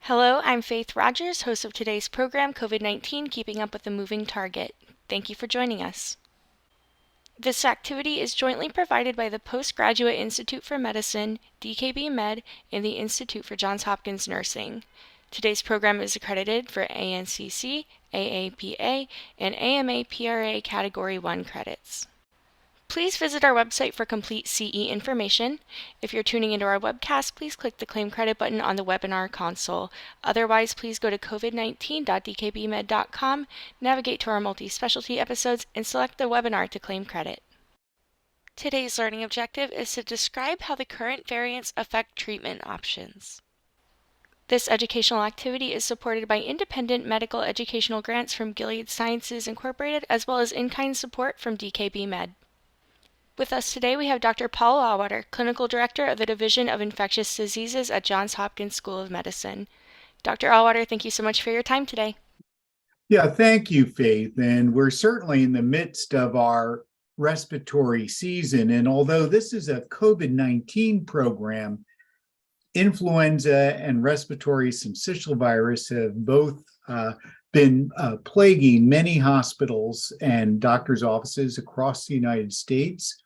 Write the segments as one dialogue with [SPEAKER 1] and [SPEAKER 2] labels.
[SPEAKER 1] Hello, I'm Faith Rogers, host of today's program, COVID-19, Keeping Up with the Moving Target. Thank you for joining us. This activity is jointly provided by the Postgraduate Institute for Medicine, DKB Med, and the Institute for Johns Hopkins Nursing. Today's program is accredited for ANCC, AAPA, and AMA-PRA Category 1 credits. Please visit our website for complete CE information. If you're tuning into our webcast, please click the Claim Credit button on the webinar console. Otherwise, please go to covid19.dkbmed.com, navigate to our multi-specialty episodes, and select the webinar to claim credit. Today's learning objective is to describe how the current variants affect treatment options. This educational activity is supported by independent medical educational grants from Gilead Sciences Incorporated, as well as in-kind support from DKB Med. With us today, we have Dr. Paul Auwaerter, Clinical Director of the Division of Infectious Diseases at Johns Hopkins School of Medicine. Dr. Auwaerter, thank you so much for your time today.
[SPEAKER 2] Yeah, thank you, Faith. And we're certainly in the midst of our respiratory season. And although this is a COVID-19 program, influenza and respiratory syncytial virus have both been plaguing many hospitals and doctors' offices across the United States,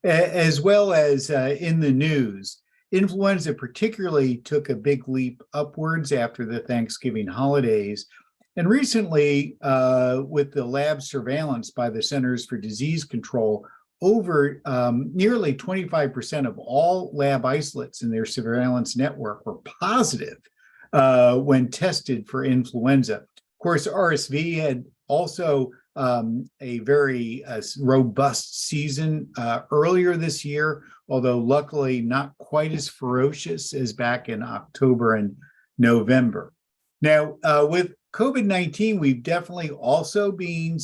[SPEAKER 2] as well as in the news. Influenza particularly took a big leap upwards after the Thanksgiving holidays. And recently, with the lab surveillance by the Centers for Disease Control, over nearly 25% of all lab isolates in their surveillance network were positive when tested for influenza. Of course, RSV had also a very robust season earlier this year, although luckily not quite as ferocious as back in October and November. Now, with COVID-19, we've definitely also been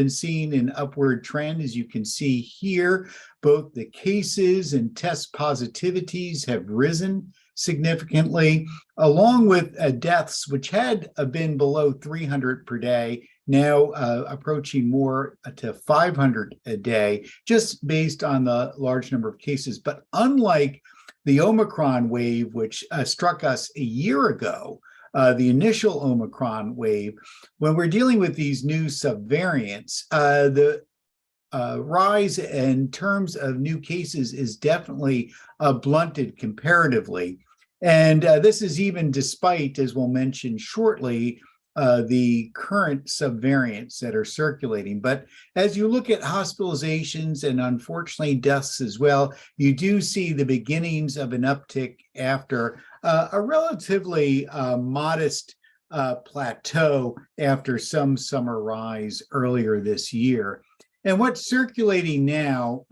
[SPEAKER 2] seeing an upward trend. As you can see here, both the cases and test positivities have risen significantly, along with deaths, which had been below 300 per day, now approaching more to 500 a day, just based on the large number of cases. But unlike the Omicron wave, which struck us a year ago, the initial Omicron wave, when we're dealing with these new subvariants, the rise in terms of new cases is definitely blunted comparatively. And this is even despite, as we'll mention shortly, the current subvariants that are circulating. But as you look at hospitalizations and unfortunately deaths as well, you do see the beginnings of an uptick after a relatively modest plateau after some summer rise earlier this year. And what's circulating now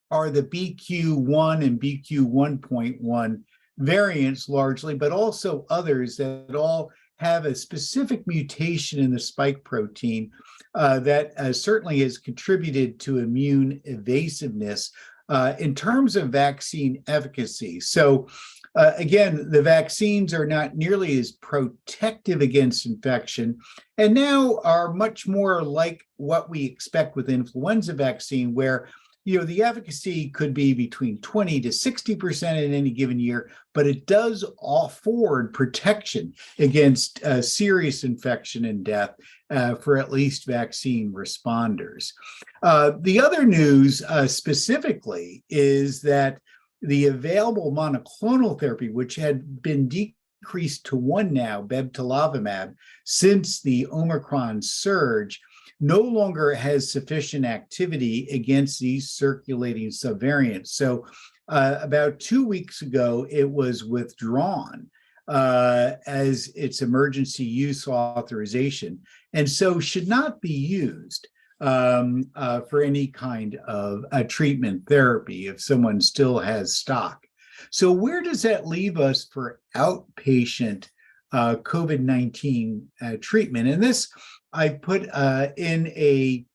[SPEAKER 2] are the BQ1 and BQ1.1 variants largely, but also others that all have a specific mutation in the spike protein that certainly has contributed to immune evasiveness in terms of vaccine efficacy. So again, the vaccines are not nearly as protective against infection and now are much more like what we expect with influenza vaccine, where the efficacy could be between 20 to 60% in any given year, but it does afford protection against serious infection and death for at least vaccine responders. The other news specifically is that the available monoclonal therapy, which had been decreased to one now, bebtelovimab, since the Omicron surge, no longer has sufficient activity against these circulating subvariants. So about 2 weeks ago, it was withdrawn as its emergency use authorization, and so should not be used for any kind of a treatment therapy if someone still has stock. So where does that leave us for outpatient COVID-19 treatment? And this I put in a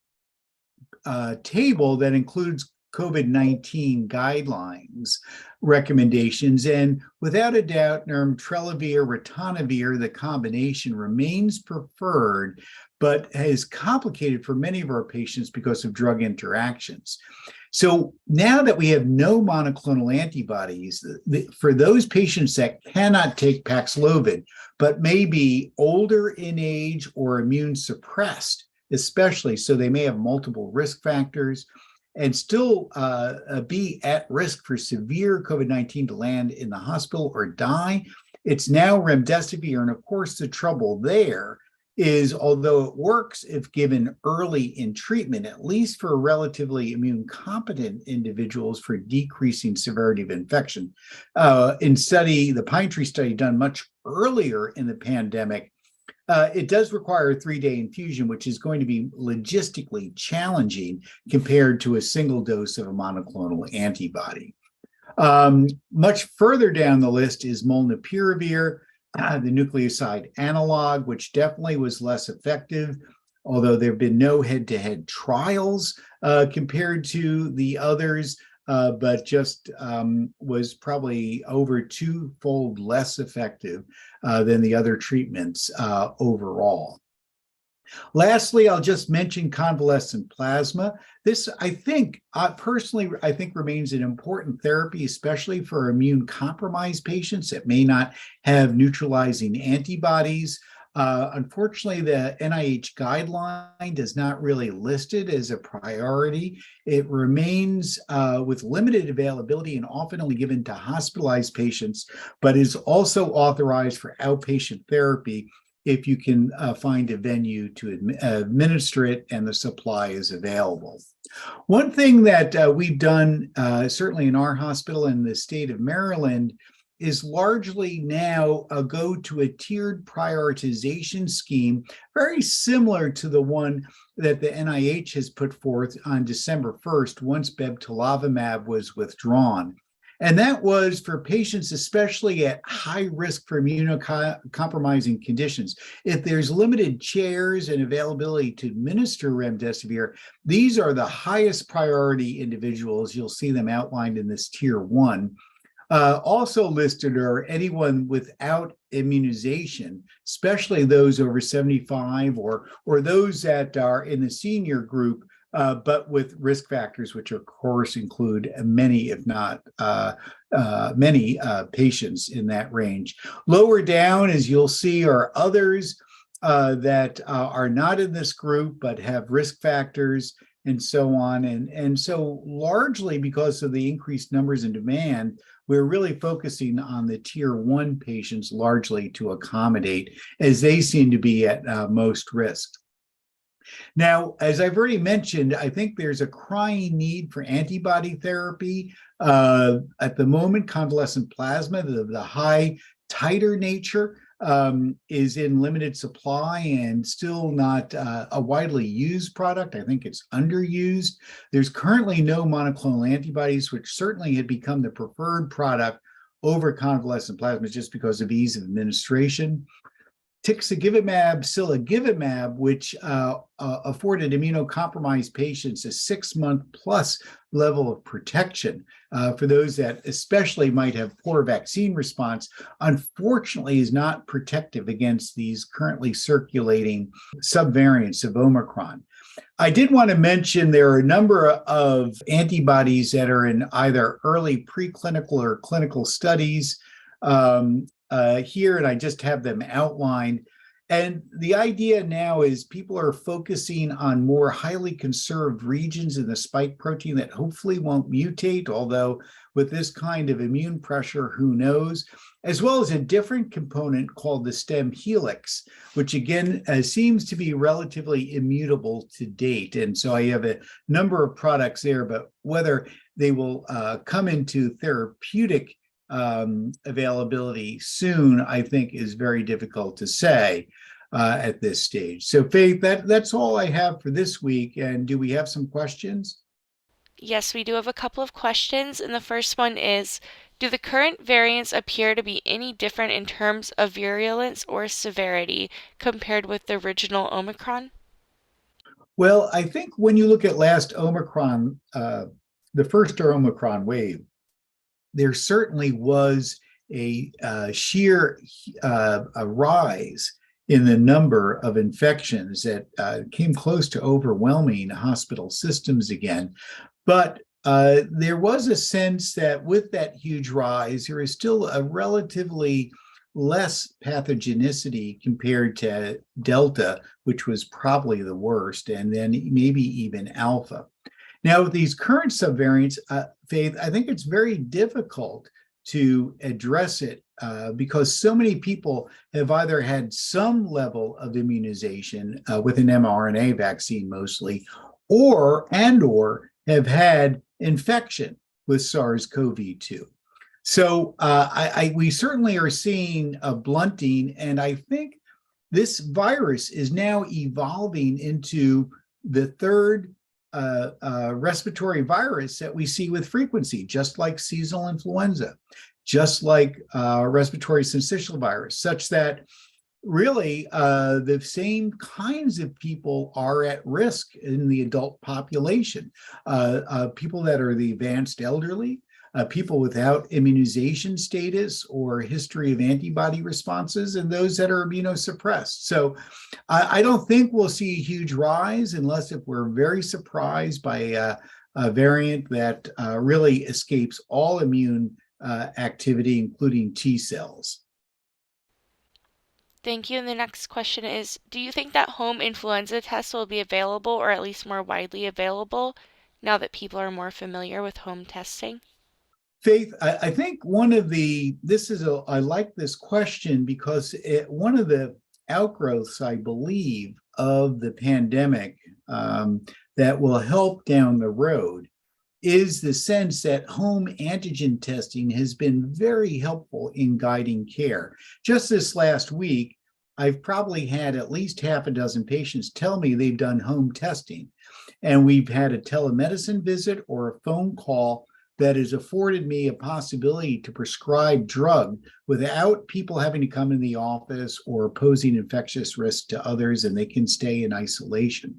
[SPEAKER 2] table that includes COVID-19 guidelines recommendations. And without a doubt, nirmatrelvir, ritonavir, the combination remains preferred, but is complicated for many of our patients because of drug interactions. So now that we have no monoclonal antibodies, for those patients that cannot take Paxlovid, but may be older in age or immune suppressed, especially, so they may have multiple risk factors and still be at risk for severe COVID-19 to land in the hospital or die, it's now remdesivir. And of course, the trouble there is, although it works if given early in treatment, at least for relatively immune competent individuals for decreasing severity of infection. The Pine Tree study done much earlier in the pandemic, it does require a 3-day infusion, which is going to be logistically challenging compared to a single dose of a monoclonal antibody. Much further down the list is molnupiravir, the nucleoside analog, which definitely was less effective, although there have been no head-to-head trials compared to the others, but just was probably over twofold less effective than the other treatments overall. Lastly, I'll just mention convalescent plasma. This, I think, personally, I think remains an important therapy, especially for immune-compromised patients that may not have neutralizing antibodies. Unfortunately, the NIH guideline does not really list it as a priority. It remains with limited availability and often only given to hospitalized patients, but is also authorized for outpatient therapy if you can find a venue to administer it and the supply is available. One thing that we've done, certainly in our hospital in the state of Maryland, is largely now go to a tiered prioritization scheme, very similar to the one that the NIH has put forth on December 1st, once bebtelovimab was withdrawn. And that was for patients, especially at high risk for immunocompromising conditions. If there's limited chairs and availability to administer remdesivir, these are the highest priority individuals. You'll see them outlined in this tier 1. Also listed are anyone without immunization, especially those over 75 or those that are in the senior group, but with risk factors, which of course include many, if not many patients in that range. Lower down, as you'll see, are others that are not in this group, but have risk factors and so on. And so largely because of the increased numbers and demand, we're really focusing on the tier 1 patients largely to accommodate, as they seem to be at most risk. Now, as I've already mentioned, I think there's a crying need for antibody therapy. At the moment, convalescent plasma, the high titer nature, is in limited supply and still not a widely used product. I think it's underused. There's currently no monoclonal antibodies, which certainly had become the preferred product over convalescent plasma just because of ease of administration. Tixagevimab, silagevimab, which afforded immunocompromised patients a 6-month plus level of protection for those that especially might have poor vaccine response, unfortunately is not protective against these currently circulating subvariants of Omicron. I did want to mention there are a number of antibodies that are in either early preclinical or clinical studies here, and I just have them outlined. And the idea now is people are focusing on more highly conserved regions in the spike protein that hopefully won't mutate, although with this kind of immune pressure, who knows, as well as a different component called the stem helix, which again seems to be relatively immutable to date. And so I have a number of products there, but whether they will come into therapeutic availability soon, I think, is very difficult to say at this stage. So Faith, that's all I have for this week. And do we have some questions?
[SPEAKER 1] Yes, we do have a couple of questions, and the first one is, do the current variants appear to be any different in terms of virulence or severity compared with the original Omicron?
[SPEAKER 2] Well, I think when you look at last Omicron, the first Omicron wave, there certainly was a sheer rise in the number of infections that came close to overwhelming hospital systems again. But there was a sense that with that huge rise, there is still a relatively less pathogenicity compared to Delta, which was probably the worst, and then maybe even Alpha. Now, with these current subvariants, Faith, I think it's very difficult to address it because so many people have either had some level of immunization with an mRNA vaccine mostly, or have had infection with SARS-CoV-2. So we certainly are seeing a blunting, and I think this virus is now evolving into the third respiratory virus that we see with frequency, just like seasonal influenza, just like respiratory syncytial virus, such that really the same kinds of people are at risk in the adult population. People that are the advanced elderly, people without immunization status or history of antibody responses, and those that are immunosuppressed. So I don't think we'll see a huge rise unless if we're very surprised by a variant that really escapes all immune activity, including T cells.
[SPEAKER 1] Thank you. And the next question is, do you think that home influenza tests will be available, or at least more widely available, now that people are more familiar with home testing?
[SPEAKER 2] Faith, I think I like this question because one of the outgrowths, I believe, of the pandemic that will help down the road is the sense that home antigen testing has been very helpful in guiding care. Just this last week, I've probably had at least half a dozen patients tell me they've done home testing, and we've had a telemedicine visit or a phone call that has afforded me a possibility to prescribe drug without people having to come in the office or posing infectious risk to others, and they can stay in isolation.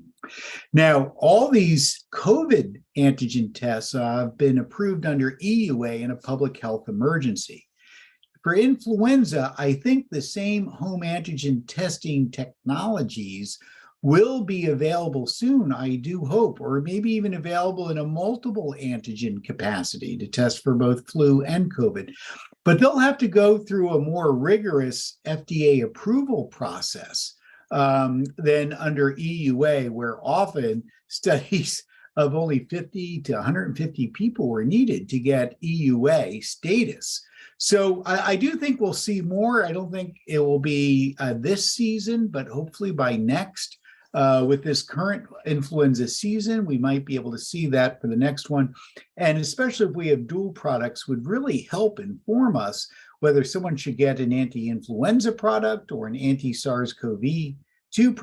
[SPEAKER 2] Now, all these COVID antigen tests have been approved under EUA in a public health emergency. For influenza, I think the same home antigen testing technologies will be available soon, I do hope, or maybe even available in a multiple antigen capacity to test for both flu and COVID. But they'll have to go through a more rigorous FDA approval process than under EUA, where often studies of only 50 to 150 people were needed to get EUA status. So I do think we'll see more. I don't think it will be this season, but hopefully by next. With this current influenza season, we might be able to see that for the next one. And especially if we have dual products, would really help inform us whether someone should get an anti-influenza product or an anti-SARS-CoV-2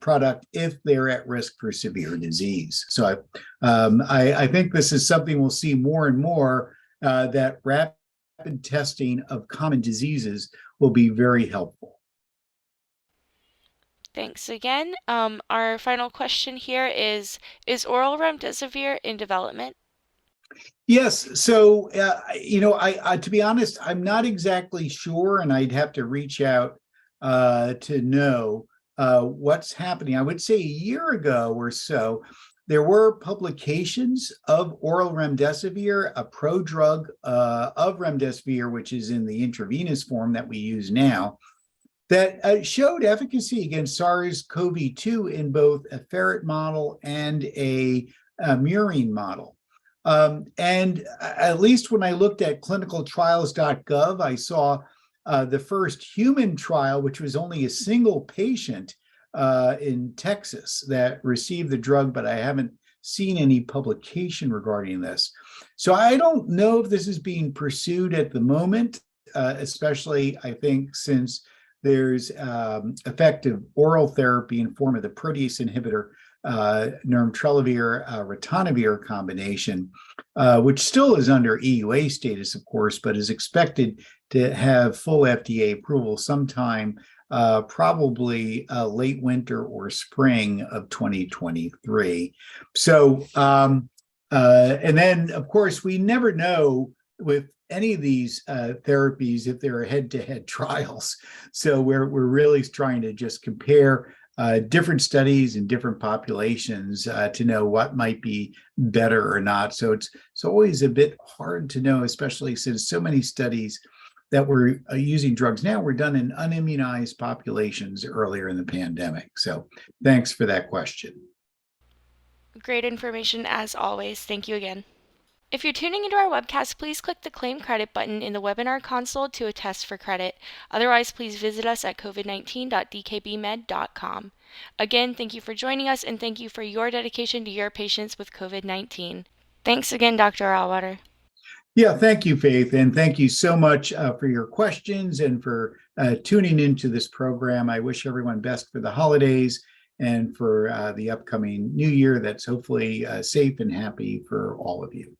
[SPEAKER 2] product if they're at risk for severe disease. So I think this is something we'll see more and more, that rapid testing of common diseases will be very helpful.
[SPEAKER 1] Thanks again. Our final question here is oral remdesivir in development?
[SPEAKER 2] Yes. So, I to be honest, I'm not exactly sure, and I'd have to reach out to know what's happening. I would say a year ago or so, there were publications of oral remdesivir, a prodrug of remdesivir, which is in the intravenous form that we use now, that showed efficacy against SARS-CoV-2 in both a ferret model and a murine model. And at least when I looked at clinicaltrials.gov, I saw the first human trial, which was only a single patient in Texas that received the drug, but I haven't seen any publication regarding this. So I don't know if this is being pursued at the moment, especially I think since there's effective oral therapy in form of the protease inhibitor, nirmatrelvir, ritonavir combination, which still is under EUA status, of course, but is expected to have full FDA approval sometime, probably late winter or spring of 2023. So, and then, of course, we never know with any of these therapies if there are head-to-head trials. So we're really trying to just compare different studies in different populations to know what might be better or not. So it's always a bit hard to know, especially since so many studies that were using drugs now were done in unimmunized populations earlier in the pandemic. So thanks for that question.
[SPEAKER 1] Great information as always. Thank you again. If you're tuning into our webcast, please click the Claim Credit button in the webinar console to attest for credit. Otherwise, please visit us at covid19.dkbmed.com. Again, thank you for joining us, and thank you for your dedication to your patients with COVID-19. Thanks again, Dr. Auwaerter.
[SPEAKER 2] Yeah, thank you, Faith, and thank you so much for your questions and for tuning into this program. I wish everyone best for the holidays and for the upcoming new year that's hopefully safe and happy for all of you.